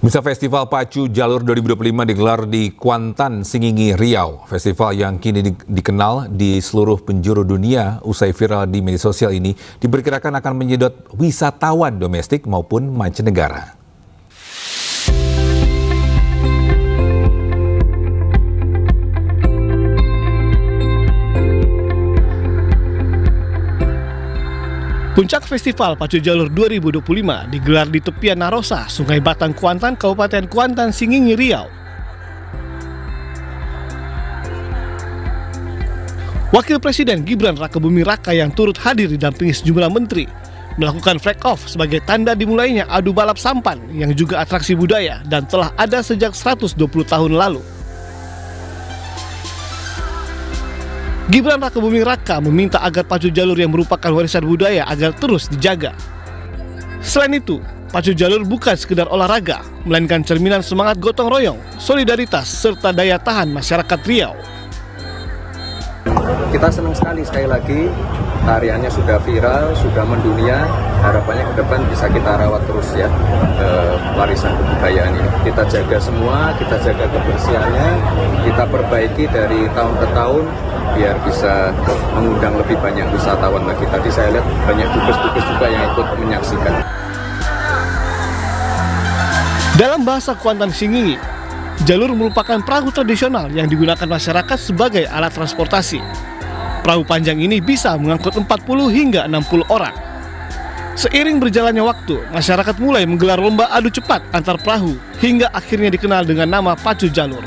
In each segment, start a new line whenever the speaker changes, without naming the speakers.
Misa Festival Pacu Jalur 2025 digelar di Kuantan, Singingi, Riau. Festival yang kini dikenal di seluruh penjuru dunia usai viral di media sosial ini diperkirakan akan menyedot wisatawan domestik maupun mancanegara.
Puncak Festival Pacu Jalur 2025 digelar di tepian Narosa, Sungai Batang, Kuantan, Kabupaten Kuantan, Singingi, Riau. Wakil Presiden Gibran Rakebuming Raka yang turut hadir didampingi sejumlah menteri melakukan flag off sebagai tanda dimulainya adu balap sampan yang juga atraksi budaya dan telah ada sejak 120 tahun lalu. Gibran Rakebuming Raka meminta agar pacu jalur yang merupakan warisan budaya agar terus dijaga. Selain itu, pacu jalur bukan sekedar olahraga, melainkan cerminan semangat gotong royong, solidaritas, serta daya tahan masyarakat Riau.
Kita senang sekali lagi tariannya sudah viral, sudah mendunia. Harapannya ke depan bisa kita rawat terus ya warisan kebudayaan ini. Kita jaga semua, kita jaga kebersihannya, kita perbaiki dari tahun ke tahun biar bisa mengundang lebih banyak wisatawan lagi. Tadi saya lihat banyak dubes-dubes juga yang ikut menyaksikan.
Dalam bahasa Kuantan Singingi, jalur merupakan perahu tradisional yang digunakan masyarakat sebagai alat transportasi. Perahu panjang ini bisa mengangkut 40 hingga 60 orang. Seiring berjalannya waktu, masyarakat mulai menggelar lomba adu cepat antar perahu hingga akhirnya dikenal dengan nama pacu jalur.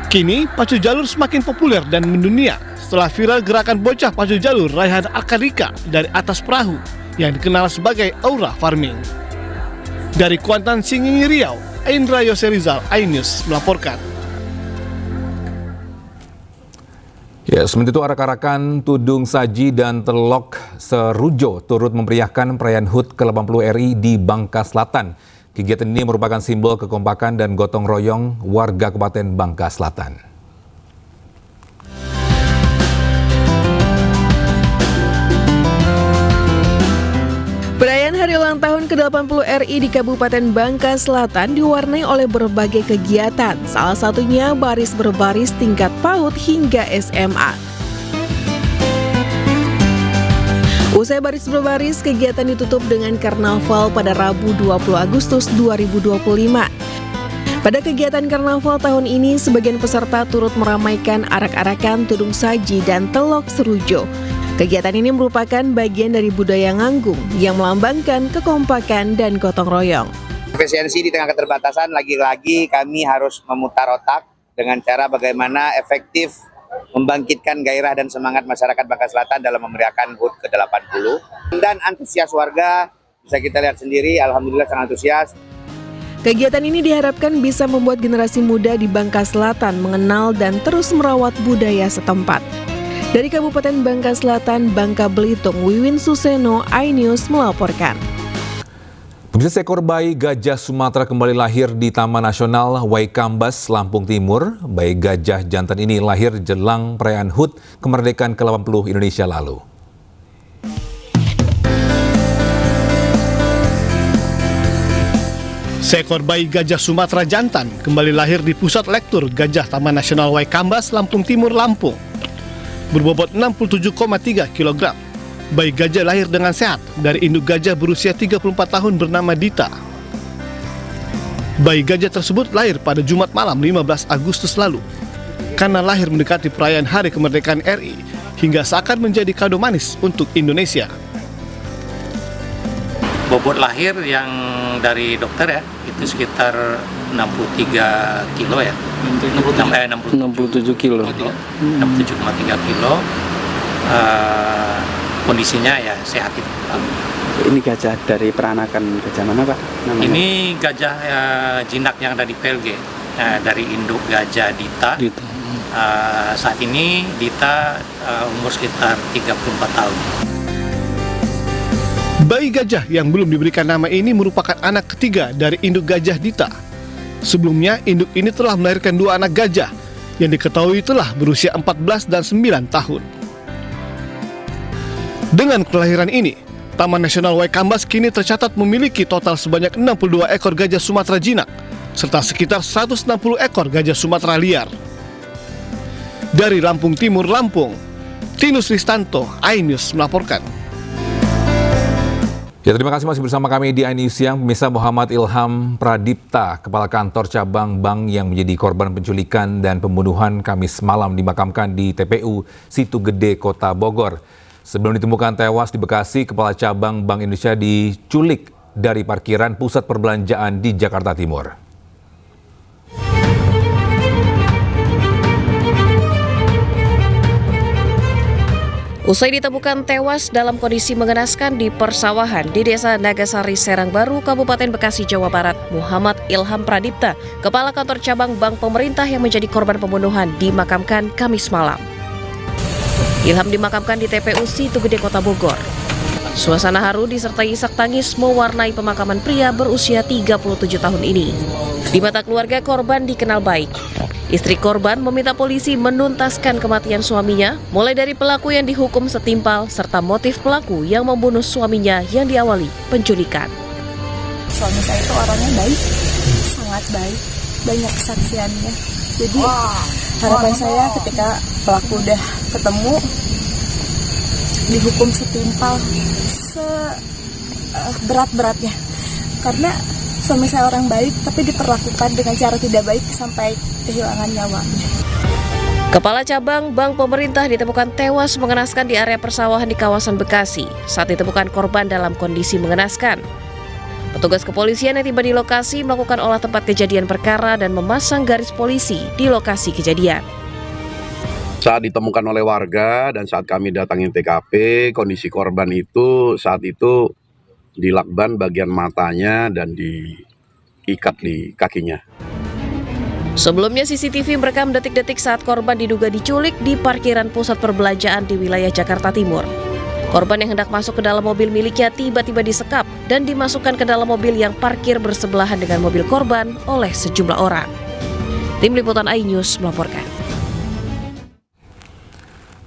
Kini, pacu jalur semakin populer dan mendunia setelah viral gerakan bocah pacu jalur Raihan Akadika dari atas perahu yang dikenal sebagai aura farming. Dari Kuantan, Singingi, Riau, Indra Yoserizal, iNews melaporkan.
Ya, sementara itu arak-arakan Tudung Saji dan Telok Serujo turut memeriahkan perayaan HUT ke-80 RI di Bangka Selatan. Kegiatan ini merupakan simbol kekompakan dan gotong royong warga Kabupaten Bangka Selatan.
Perayaan Hari Ulang Tahun ke-80 RI di Kabupaten Bangka Selatan diwarnai oleh berbagai kegiatan, salah satunya baris berbaris tingkat PAUD hingga SMA. Usai baris berbaris, kegiatan ditutup dengan karnaval pada Rabu 20 Agustus 2025. Pada kegiatan karnaval tahun ini, sebagian peserta turut meramaikan arak-arakan Tudung Saji dan Telok Serujo. Kegiatan ini merupakan bagian dari budaya Nganggung yang melambangkan kekompakan dan gotong royong.
Efisiensi di tengah keterbatasan, lagi-lagi kami harus memutar otak dengan cara bagaimana efektif membangkitkan gairah dan semangat masyarakat Bangka Selatan dalam memeriahkan HUT ke-80. Dan antusias warga, bisa kita lihat sendiri, alhamdulillah sangat antusias.
Kegiatan ini diharapkan bisa membuat generasi muda di Bangka Selatan mengenal dan terus merawat budaya setempat. Dari Kabupaten Bangka Selatan, Bangka Belitung, Wiwin Suseno, iNews melaporkan.
Pemirsa, seekor bayi gajah Sumatera kembali lahir di Taman Nasional Waikambas, Lampung Timur. Bayi gajah jantan ini lahir jelang perayaan HUT kemerdekaan ke-80 Indonesia lalu.
Seekor bayi gajah Sumatera jantan kembali lahir di Pusat Lektur Gajah Taman Nasional Waikambas, Lampung Timur, Lampung. Berbobot 67,3 kg. Bayi gajah lahir dengan sehat dari induk gajah berusia 34 tahun bernama Dita. Bayi gajah tersebut lahir pada Jumat malam 15 Agustus lalu. Karena lahir mendekati perayaan Hari Kemerdekaan RI, hingga seakan menjadi kado manis untuk Indonesia.
Bobot lahir yang dari dokter ya, itu sekitar 63 kilo ya.
67 kilo.
67,3 kilo. Kondisinya ya sehat itu.
Ini gajah dari peranakan gajah mana, Pak? Namanya?
Ini gajah jinak yang ada di PLG, dari induk gajah Dita. Saat ini Dita umur sekitar 34 tahun.
Bayi gajah yang belum diberikan nama ini merupakan anak ketiga dari induk gajah Dita. Sebelumnya, induk ini telah melahirkan 2 anak gajah yang diketahui telah berusia 14 dan 9 tahun. Dengan kelahiran ini, Taman Nasional Waikambas kini tercatat memiliki total sebanyak 62 ekor gajah Sumatera jinak, serta sekitar 160 ekor gajah Sumatera liar. Dari Lampung Timur, Lampung, Tinus Ristanto, iNews melaporkan.
Ya, terima kasih masih bersama kami di iNews Siang. Pemirsa, Muhammad Ilham Pradipta, Kepala Kantor Cabang Bank yang menjadi korban penculikan dan pembunuhan Kamis malam dimakamkan di TPU Situ Gede, Kota Bogor. Sebelum ditemukan tewas di Bekasi, Kepala Cabang Bank Indonesia diculik dari parkiran pusat perbelanjaan di Jakarta Timur.
Usai ditemukan tewas dalam kondisi mengenaskan di persawahan di Desa Nagasari, Serang Baru, Kabupaten Bekasi, Jawa Barat, Muhammad Ilham Pradipta, Kepala Kantor Cabang Bank Pemerintah yang menjadi korban pembunuhan, dimakamkan Kamis malam. Ilham dimakamkan di TPU Situ Gede, Kota Bogor. Suasana haru disertai isak tangis mewarnai pemakaman pria berusia 37 tahun ini. Di mata keluarga, korban dikenal baik. Istri korban meminta polisi menuntaskan kematian suaminya, mulai dari pelaku yang dihukum setimpal serta motif pelaku yang membunuh suaminya yang diawali penculikan.
Suami saya itu orangnya baik, sangat baik, banyak kesaksiannya. Jadi harapan saya ketika pelaku udah ketemu, dihukum setimpal, seberat-beratnya. Karena suami saya orang baik, tapi diperlakukan dengan cara tidak baik sampai kehilangan nyawanya.
Kepala Cabang Bank Pemerintah ditemukan tewas mengenaskan di area persawahan di kawasan Bekasi. Saat ditemukan korban dalam kondisi mengenaskan, petugas kepolisian yang tiba di lokasi melakukan olah tempat kejadian perkara dan memasang garis polisi di lokasi kejadian.
Saat ditemukan oleh warga dan saat kami datangin TKP, kondisi korban itu saat itu dilakban bagian matanya dan diikat di kakinya.
Sebelumnya CCTV merekam detik-detik saat korban diduga diculik di parkiran pusat perbelanjaan di wilayah Jakarta Timur. Korban yang hendak masuk ke dalam mobil miliknya tiba-tiba disekap dan dimasukkan ke dalam mobil yang parkir bersebelahan dengan mobil korban oleh sejumlah orang. Tim Liputan iNews melaporkan.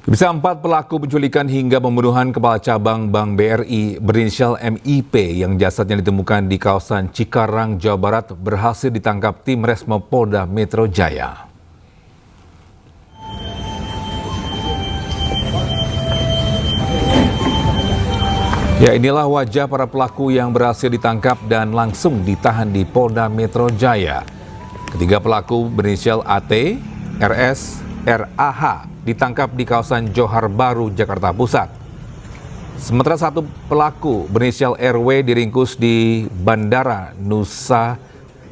Bisa 4 pelaku penculikan hingga pembunuhan Kepala Cabang Bank BRI berinisial MIP yang jasadnya ditemukan di kawasan Cikarang, Jawa Barat berhasil ditangkap tim Resmo Polda Metro Jaya. Ya, inilah wajah para pelaku yang berhasil ditangkap dan langsung ditahan di Polda Metro Jaya. Ketiga pelaku berinisial AT, RS, RAH ditangkap di kawasan Johar Baru, Jakarta Pusat. Sementara satu pelaku berinisial RW diringkus di Bandara Nusa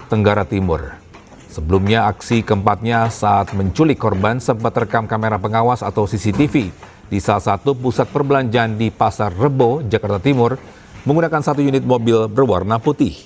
Tenggara Timur. Sebelumnya aksi keempatnya saat menculik korban sempat terekam kamera pengawas atau CCTV di salah satu pusat perbelanjaan di Pasar Rebo, Jakarta Timur menggunakan satu unit mobil berwarna putih.